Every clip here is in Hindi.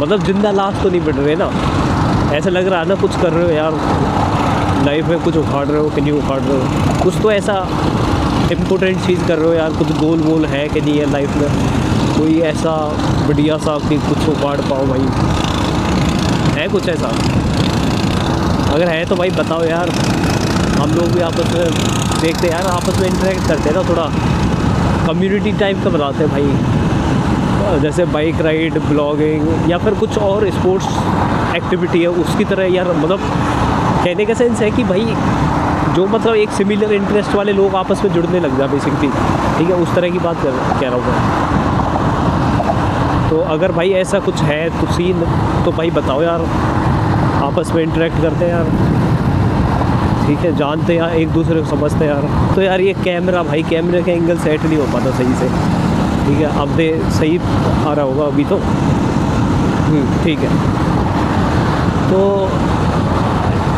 मतलब जिंदा लाश तो नहीं बन रहे ना, ऐसा लग रहा है ना कुछ कर रहे हो यार लाइफ में, कुछ उखाड़ रहे हो कि नहीं उखाड़ रहे हो, कुछ तो ऐसा इम्पोर्टेंट चीज़ कर रहे हो यार, कुछ गोल वोल है कि नहीं है लाइफ में, कोई ऐसा बढ़िया सा कि कुछ उखाड़ पाओ भाई, है कुछ ऐसा? अगर है तो भाई बताओ यार, हम लोग भी आपस में देखते हैं यार, आपस में इंटरेक्ट करते हैं ना, थोड़ा कम्युनिटी टाइप का बनाते हैं भाई, जैसे बाइक राइड, ब्लॉगिंग या फिर कुछ और स्पोर्ट्स एक्टिविटी है उसकी तरह यार। मतलब कहने का सेंस है कि भाई जो मतलब एक सिमिलर इंटरेस्ट वाले लोग आपस में जुड़ने लग जाए बेसिकली, ठीक है, उस तरह की बात कह रहा हूँ मैं। तो अगर भाई ऐसा कुछ है तो सीन, तो भाई बताओ यार, आपस में इंटरेक्ट करते हैं यार, ठीक है, जानते हैं यार, एक दूसरे को समझते हैं यार। तो यार ये कैमरा भाई, कैमरे का एंगल सेट नहीं हो पाता सही से, ठीक है, अब दे सही आ रहा होगा अभी तो, ठीक है। तो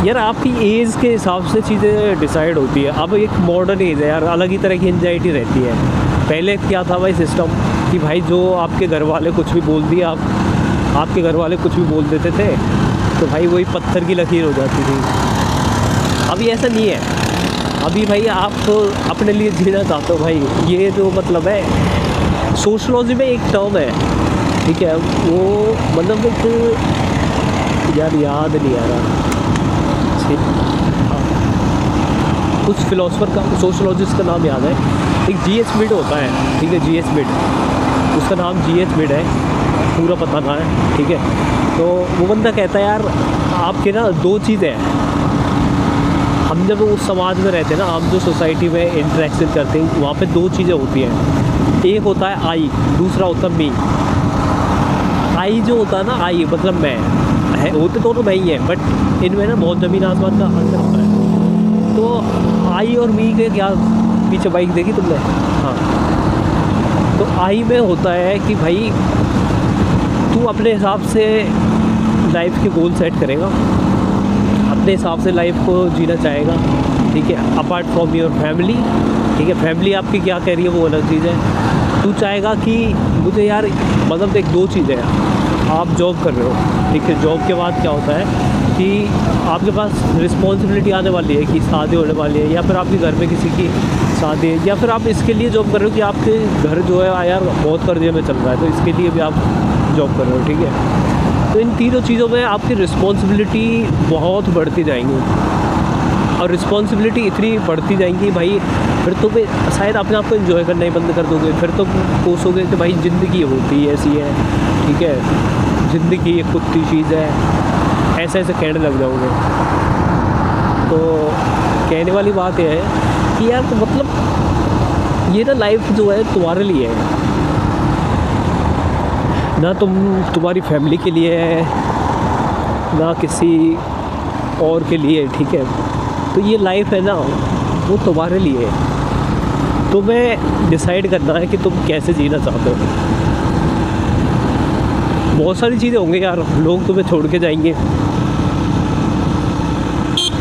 यार आपकी एज के हिसाब से चीज़ें डिसाइड होती है। अब एक मॉडर्न एज है यार, अलग ही तरह की एंजाइटी रहती है। पहले क्या था भाई सिस्टम कि भाई जो आपके घर वाले कुछ भी बोल दिया, आपके घर वाले कुछ भी बोल देते थे तो भाई वही पत्थर की लकीर हो जाती थी। अभी ऐसा नहीं है, अभी भाई आप अपने लिए जीना चाहते हो भाई, ये जो मतलब है सोशलॉजी में एक टर्म है, ठीक है, वो मतलब एक यार याद नहीं आ रहा, कुछ फिलोसफर का, सोशलॉजिस्ट का नाम याद है, एक जी.एच. मिड होता है, ठीक है, जी.एच. मिड, उसका नाम जी.एच. मिड है, पूरा पता ना है, ठीक है। तो वो बंदा कहता है यार आपके ना दो चीज़ें हैं, हम जब उस समाज में रहते हैं ना, हम जो सोसाइटी में इंटरेक्शन करते हैं वहाँ पे दो चीज़ें होती हैं, एक होता है आई, दूसरा होता है मी। आई जो होता है ना, आई मतलब मैं है, होते दोनों मैं ही है, बट इनमें ना बहुत ज़मीन आसमान का अंतर होता है। तो आई और मी के क्या, पीछे बाइक देखी तुमने? हाँ, तो आई में होता है कि भाई तू अपने हिसाब से लाइफ के गोल सेट करेगा, अपने हिसाब से लाइफ को जीना चाहेगा, ठीक है, अपार्ट फ्रॉम योर फैमिली, ठीक है, फैमिली आपकी क्या कह रही है वो अलग चीज़ है। तू चाहेगा कि मुझे यार मतलब देख, दो चीज़ें हैं, आप जॉब कर रहे हो, ठीक है, जॉब के बाद क्या होता है कि आपके पास रिस्पॉन्सिबिलिटी आने वाली है कि शादी होने वाली है, या फिर आपके घर में किसी की शादी है, या फिर आप इसके लिए जॉब कर रहे हो कि आपके घर जो है यार बहुत कर्जे में चल रहा है, तो इसके लिए भी आप जॉब कर रहे हो, ठीक है। तो इन तीनों चीज़ों में आपकी रिस्पॉन्सिबिलिटी बहुत बढ़ती जाएंगी, और रिस्पॉन्सिबिलिटी इतनी बढ़ती जाएंगी भाई, फिर तो शायद अपने आप को एंजॉय करना ही बंद कर दोगे, फिर तो कोसोगे कि भाई ज़िंदगी होती है ऐसी है, ठीक है, ज़िंदगी एक कुत्ती चीज़ है, ऐसे ऐसे कहने लग जाओगे। तो कहने वाली बात यह है कि यार तो मतलब ये ना लाइफ जो है तुम्हारे लिए है ना, तुम्हारी फैमिली के लिए है ना किसी और के लिए, ठीक है। तो ये लाइफ है ना वो तुम्हारे लिए है, तुम्हें डिसाइड करना है कि तुम कैसे जीना चाहते हो। बहुत सारी चीज़ें होंगी यार, लोग तुम्हें छोड़ के जाएंगे,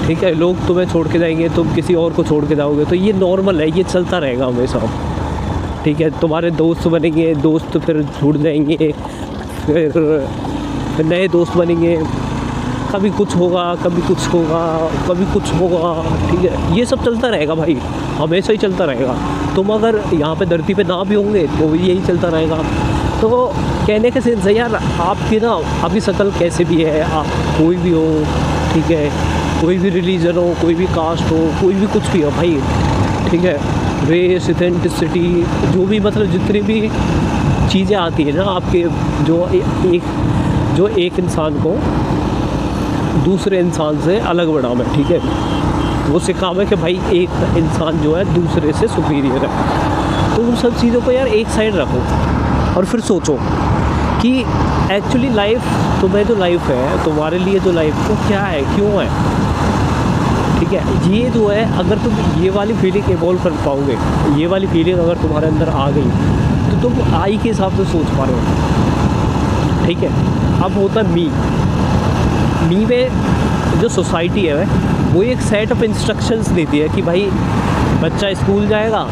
ठीक है, लोग तुम्हें छोड़ के जाएंगे, तुम किसी और को छोड़ के जाओगे, तो ये नॉर्मल है, ये चलता रहेगा हमेशा, ठीक है। तुम्हारे दोस्त बनेंगे, दोस्त फिर छूट जाएंगे, फिर नए दोस्त बनेंगे, कभी कुछ होगा, कभी कुछ होगा, कभी कुछ होगा, ठीक है, ये सब चलता रहेगा भाई, हमेशा ही चलता रहेगा। तुम अगर यहाँ पे धरती पे ना भी होंगे तो भी यही चलता रहेगा। तो कहने के सेंस है यार, आपकी ना आपकी शक्ल कैसे भी है, आप कोई भी हो, ठीक है, कोई भी रिलीजन हो, कोई भी कास्ट हो, कोई भी कुछ भी हो भाई, ठीक है, रेस, एथेंटिसिटी, जो भी मतलब जितनी भी चीज़ें आती है ना आपके, जो एक इंसान को दूसरे इंसान से अलग बनाना है, ठीक है, वो सिखाना है कि भाई एक इंसान जो है दूसरे से सुपीरियर है। तो उन सब चीज़ों को यार एक साइड रखो और फिर सोचो कि एक्चुअली लाइफ, तुम्हें जो लाइफ है, तुम्हारे लिए जो लाइफ वो क्या है, क्यों है, ठीक है। ये जो है, अगर तुम ये वाली फीलिंग इवॉल्व कर पाओगे, ये वाली फीलिंग अगर तुम्हारे अंदर आ गई तो तुम आई के हिसाब से सोच पा रहे हो, ठीक है। अब होता है मी में जो सोसाइटी है वो एक सेट ऑफ इंस्ट्रक्शंस देती है कि भाई बच्चा स्कूल जाएगा,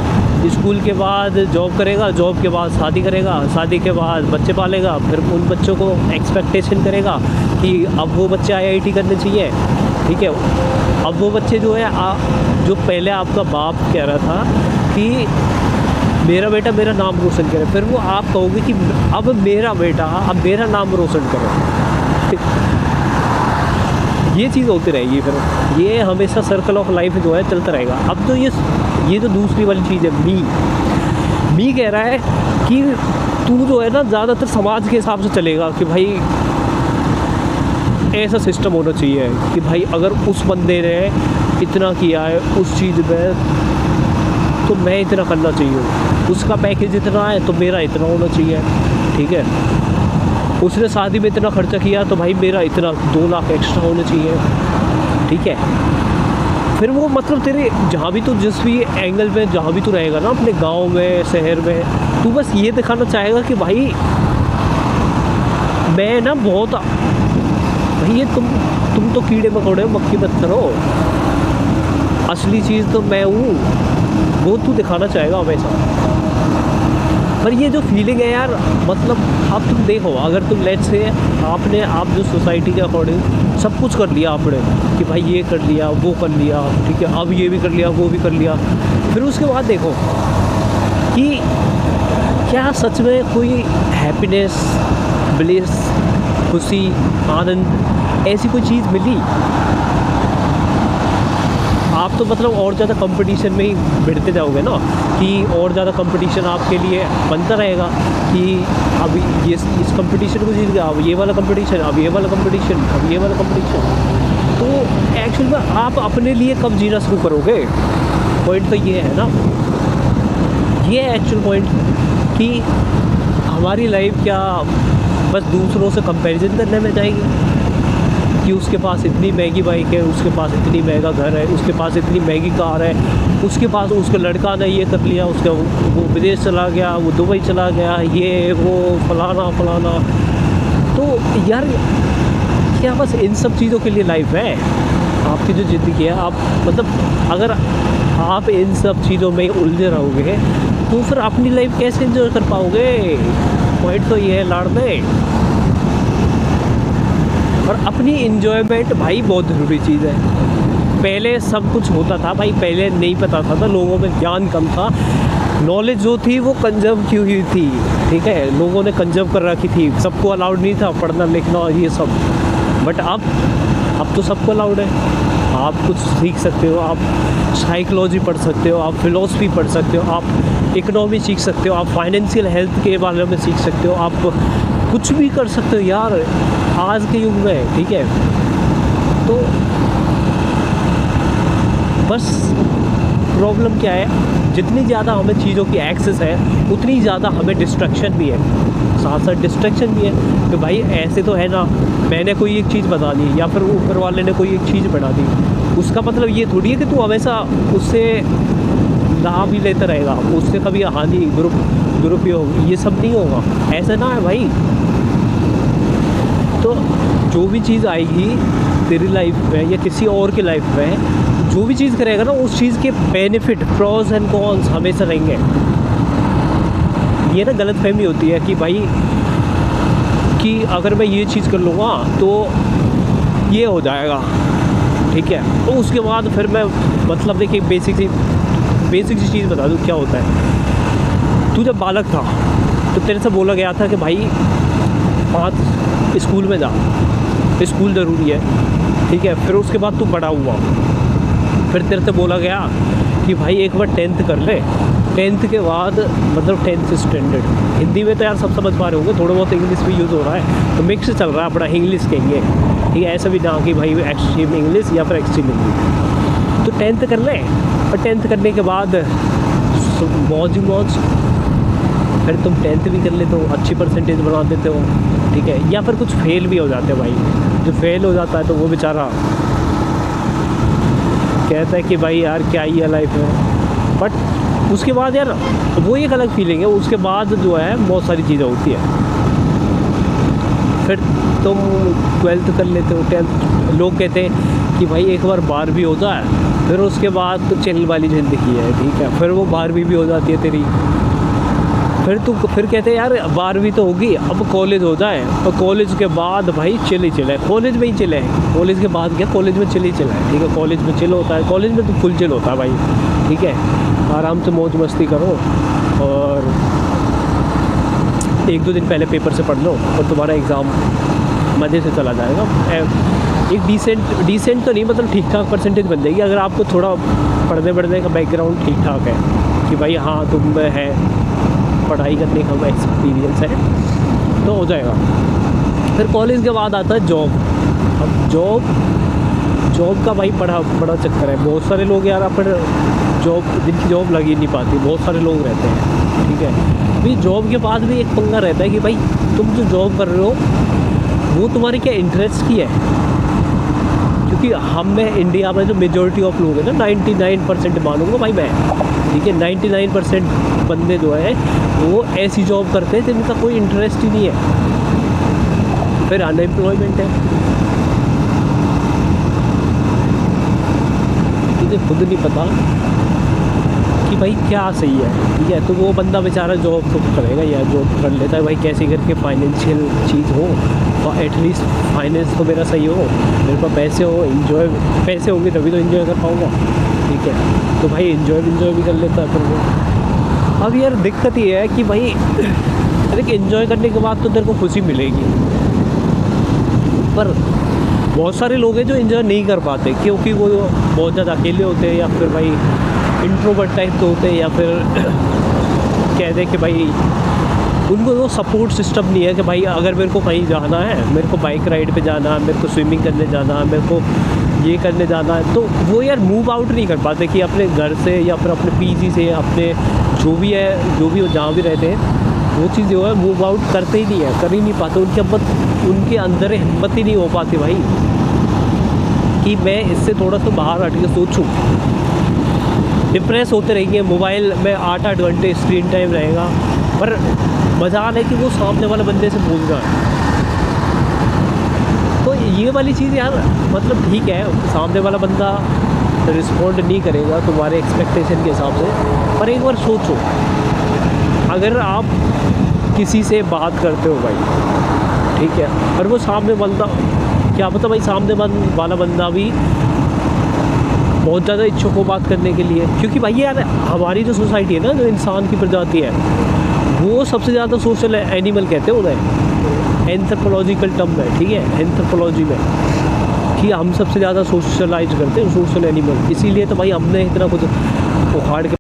स्कूल के बाद जॉब करेगा, जॉब के बाद शादी करेगा, शादी के बाद बच्चे पालेगा, फिर उन बच्चों को एक्सपेक्टेशन करेगा कि अब वो बच्चे IIT करने चाहिए, ठीक है। अब वो बच्चे जो है जो पहले आपका बाप कह रहा था कि मेरा बेटा मेरा नाम रोशन करे, फिर वो आप कहोगे कि अब मेरा बेटा अब मेरा नाम रोशन करे। ये चीज़ होती रहेगी, फिर ये हमेशा सर्कल ऑफ लाइफ जो है चलता रहेगा। अब तो ये तो दूसरी वाली चीज़ है, मी कह रहा है कि तू जो है ना ज़्यादातर समाज के हिसाब से चलेगा कि भाई ऐसा सिस्टम होना चाहिए कि भाई अगर उस बंदे ने इतना किया है उस चीज़ में तो मैं इतना करना चाहिए, उसका पैकेज इतना है तो मेरा इतना होना चाहिए, ठीक है। उसने शादी में इतना खर्चा किया तो भाई मेरा इतना 2 लाख एक्स्ट्रा होना चाहिए, ठीक है। फिर वो मतलब तेरे जहाँ भी तू जिस भी एंगल में जहाँ भी तू रहेगा ना, अपने गांव में शहर में, तू बस ये दिखाना चाहेगा कि भाई मैं ना बहुत, भाई ये तुम तो कीड़े मकोड़े हो, मक्खी पत्थर हो, असली चीज़ तो मैं हूँ, वो तू दिखाना चाहेगा हमेशा। पर ये जो फीलिंग है यार, मतलब अब तुम देखो, अगर तुम लेट्स से आप जो सोसाइटी के अकॉर्डिंग सब कुछ कर लिया आपने कि भाई ये कर लिया वो कर लिया, ठीक है, अब ये भी कर लिया वो भी कर लिया, फिर उसके बाद देखो कि क्या सच में कोई हैप्पीनेस, ब्लिस, खुशी, आनंद ऐसी कोई चीज़ मिली? आप तो मतलब और ज़्यादा कंपटीशन में ही भिड़ते जाओगे ना, कि और ज़्यादा कंपटीशन आपके लिए बनता रहेगा कि अब ये इस कंपटीशन को जीत गया, अब ये वाला कंपटीशन, अब ये वाला कंपटीशन, अब ये वाला कंपटीशन। तो एक्चुअल में आप अपने लिए कब जीना शुरू करोगे? पॉइंट तो ये है ना, ये है एक्चुअल पॉइंट कि हमारी लाइफ क्या बस दूसरों से कंपैरिजन करने में जाएगी कि उसके पास इतनी महंगी बाइक है, उसके पास इतनी महंगा घर है, उसके पास इतनी महंगी कार है, उसके पास उसका लड़का ने ये कर लिया, उसका वो विदेश चला गया, वो दुबई चला गया, ये वो फलाना फलाना। तो यार क्या बस इन सब चीज़ों के लिए लाइफ है? आपकी जो ज़िंदगी है, आप मतलब अगर आप इन सब चीज़ों में उलझे रहोगे तो फिर अपनी लाइफ कैसे एंजॉय कर पाओगे? पॉइंट तो ये है लाड़ने। और अपनी इन्जॉयमेंट भाई बहुत ज़रूरी चीज़ है। पहले सब कुछ होता था भाई, पहले नहीं पता था, लोगों में ज्ञान कम था, नॉलेज जो थी वो कंजर्व की हुई थी, ठीक है, लोगों ने कंजर्व कर रखी थी, सबको अलाउड नहीं था पढ़ना लिखना और ये सब। बट अब तो सबको अलाउड है, आप कुछ सीख सकते हो, आप साइकोलॉजी पढ़ सकते हो, आप फिलॉसफी पढ़ सकते हो, आप इकोनॉमी सीख सकते हो, आप फाइनेंशियल हेल्थ के बारे में सीख सकते हो, आप कुछ भी कर सकते हो यार आज के युग में, ठीक है। तो बस प्रॉब्लम क्या है, जितनी ज़्यादा हमें चीज़ों की एक्सेस है उतनी ज़्यादा हमें डिस्ट्रैक्शन भी है, साथ साथ डिस्ट्रैक्शन भी है कि भाई ऐसे तो है ना, मैंने कोई एक चीज़ बता दी या फिर ऊपर वाले ने कोई एक चीज़ बना दी, उसका मतलब ये थोड़ी है कि तू हमेशा उससे लाभ ही लेता रहेगा, उससे कभी हानि दुरुपयोग ये सब नहीं होगा, ऐसा ना है भाई। तो जो भी चीज़ आएगी तेरी लाइफ में या किसी और की लाइफ में, जो भी चीज़ करेगा ना उस चीज़ के बेनिफिट, प्रॉस एंड कॉन्स हमेशा रहेंगे। ये ना गलतफहमी होती है कि भाई कि अगर मैं ये चीज़ कर लूँगा तो ये हो जाएगा, ठीक है। तो उसके बाद फिर मैं मतलब देखिए बेसिक सी चीज़ बता दूँ क्या होता है। तू जब बालक था तो तेरे से बोला गया था कि भाई 5 स्कूल में जा, स्कूल ज़रूरी है, ठीक है। फिर उसके बाद तू बड़ा हुआ, फिर तेरे से बोला गया कि भाई एक बार 10th कर ले, 10th के बाद मतलब 10th स्टैंडर्ड, हिंदी में तो यार सब समझ पा रहे होंगे, थोड़ा बहुत इंग्लिश भी यूज़ हो रहा है तो मिक्स चल रहा है, अपना इंग्लिश कहेंगे, ठीक है। ऐसा भी ना कि भाई एक्सट्रीम इंग्लिश या फिर एक्सट्रीम हिंदी। तो 10th कर ले, और 10th करने के बाद मौज ही मौज, फिर तुम 10th भी कर लेते हो, अच्छी परसेंटेज बना देते हो, ठीक है। या फिर कुछ फेल भी हो जाते हैं भाई, जो फेल हो जाता है तो वो बेचारा कहता है कि भाई यार क्या ही है लाइफ में। बट उसके बाद यार वो एक अलग फीलिंग है, उसके बाद जो है बहुत सारी चीज़ें होती है। फिर तुम 12th कर लेते हो, 10th, लोग कहते हैं कि भाई एक बार 12वीं हो जाए फिर उसके बाद तो चिल वाली ज़िंदगी है, ठीक है, फिर वो 12वीं भी हो जाती है तेरी, फिर कहते हैं यार 12वीं तो होगी, अब कॉलेज हो जाए, और कॉलेज के बाद भाई चिल ही चिल है, कॉलेज में ही चिल है, कॉलेज के बाद क्या, कॉलेज में चिल ही चिल है, ठीक है, कॉलेज में चिल होता है, कॉलेज में तो फुल चिल होता है भाई, ठीक है, आराम से मौज मस्ती करो और 1-2 दिन पहले पेपर से पढ़ लो और तुम्हारा एग्ज़ाम मज़े से चला जाएगा। एक डिसेंट तो नहीं, मतलब ठीक ठाक परसेंटेज बन जाएगी अगर आपको थोड़ा पढ़ने का बैकग्राउंड ठीक ठाक है कि भाई हाँ तुम में है, पढ़ाई करने का एक्सपीरियंस है, तो हो जाएगा। फिर कॉलेज के बाद आता है जॉब। अब जॉब का भाई बड़ा चक्कर है, बहुत सारे लोग यार अपन जिनकी जॉब लग ही नहीं पाती, बहुत सारे लोग रहते हैं, ठीक है। अभी जॉब के बाद भी एक पंगा रहता है कि भाई तुम जो जॉब कर रहे हो वो तुम्हारे क्या इंटरेस्ट की है, क्योंकि हम में इंडिया में जो मेजॉरिटी ऑफ लोग हैं ना, 99% मानूंगा भाई मैं, ठीक है, 99% बंदे जो है वो ऐसी जॉब करते हैं जिनका कोई इंटरेस्ट ही नहीं है, फिर अनएम्प्लॉयमेंट है, तुझे खुद नहीं पता कि भाई क्या सही है, ठीक है, तो वो बंदा बेचारा जॉब तो करेगा या जॉब कर लेता है भाई, कैसे करके फाइनेंशियल चीज़ हो और एटलीस्ट फाइनेंस तो मेरा सही हो, मेरे पास पैसे हो, पैसे होंगे तभी तो इन्जॉय कर पाऊँगा, ठीक है, तो भाई इन्जॉय भी कर लेता है फिर वो। अब यार दिक्कत ये है कि भाई देख इन्जॉय करने के बाद तो तेरे को खुशी मिलेगी, पर बहुत सारे लोग हैं जो इन्जॉय नहीं कर पाते क्योंकि वो बहुत ज़्यादा अकेले होते हैं या फिर भाई इंट्रोवर्ट टाइप के होते हैं, या फिर कहते हैं कि भाई उनको वो सपोर्ट सिस्टम नहीं है कि भाई अगर मेरे को कहीं जाना है, मेरे को बाइक राइड पे जाना है, मेरे को स्विमिंग करने जाना है, मेरे को ये करने जाना है, तो वो यार मूव आउट नहीं कर पाते कि अपने घर से या फिर अपने पीजी से, अपने जो भी जहाँ भी रहते हैं वो चीज़ जो है मूव आउट करते ही नहीं है, कर ही नहीं पाते, उनके अंदर हिम्मत ही नहीं हो पाती भाई कि मैं इससे थोड़ा सा बाहर हट के सोचूं। डिप्रेस होते रहेंगे, मोबाइल में 8-8 घंटे स्क्रीन टाइम रहेगा, पर मजाल है कि वो सामने वाले बंदे से बोल रहा है, तो ये वाली चीज़ यार मतलब ठीक है, सामने वाला बंदा रिस्पॉन्ड नहीं करेगा तुम्हारे एक्सपेक्टेशन के हिसाब से, पर एक बार सोचो अगर आप किसी से बात करते हो भाई, ठीक है, और वो सामने बंदा, क्या पता भाई सामने वाला बंदा भी बहुत ज़्यादा इच्छुक हो बात करने के लिए, क्योंकि भाई यार हमारी जो सोसाइटी है ना, जो इंसान की प्रजाति है, वो सबसे ज़्यादा सोशल एनिमल कहते हैं उन्हें, एंथ्रोपोलॉजिकल टर्म है, ठीक है, एंथ्रोपोलॉजी में कि हम सबसे ज़्यादा सोशलाइज करते हैं, सोशल एनिमल, इसीलिए तो भाई हमने इतना कुछ उखाड़ के